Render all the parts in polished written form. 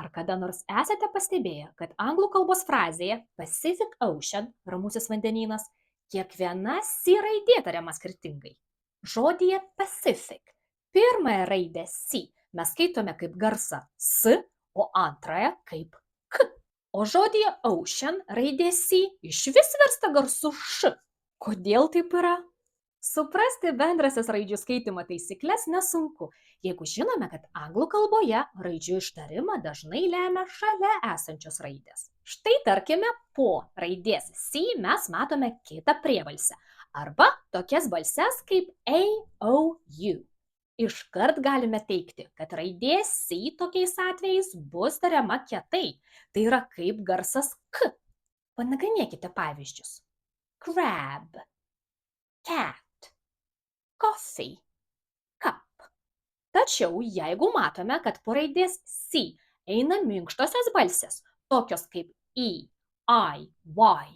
Ar kada nors esate pastebėję, kad anglų kalbos frazėje Pacific Ocean, ramusis vandenynas, kiekviena C raidė tariama skirtingai? Žodyje Pacific pirmąją raidę C mes skaitome kaip garsą S, o antrąją kaip K. O žodyje Ocean raidė C išvis virsta garsu Š. Kodėl taip yra? Suprasti bendrasis raidžių skaitimo taisyklės nesunku, jeigu žinome, kad anglų kalboje raidžių ištarimą dažnai lemia šalia esančios raidės. Štai tarkime, po raidės C mes matome kitą priebalsę arba tokias balses kaip A, O, U. Iškart galime teigti, kad raidė C tokiais atvejais bus tariama kietai, tai yra kaip garsas K. Panagrinėkite pavyzdžius. Crab, cat. Coffee, cup. Tačiau jeigu matome, kad po raidės C eina minkštosios balsės, tokios kaip E, I, Y,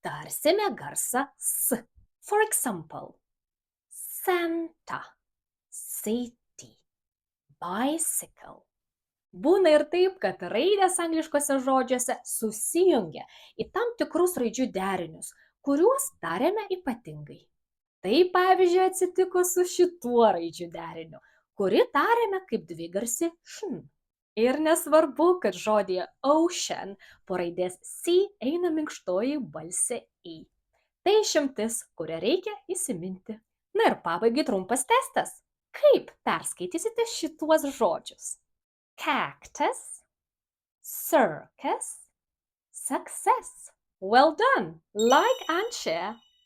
tarsime garsą S. For example, Santa, city, bicycle. Būna ir taip, kad raidės angliškose žodžiuose susijungia į tam tikrus raidžių derinius, kuriuos tariame ypatingai. Tai pavyzdžiui atsitiko su šituo raidžių deriniu, kurį tariame kaip dvigarsį šn. Ir nesvarbu, kad žodyje ocean po raidės C eina minkštoji balsė I. Tai išimtis, kurią reikia įsiminti. Na ir pabaigai trumpas testas. Kaip perskaitysite šituos žodžius? Cactus, circus, success. Well done! Like and share.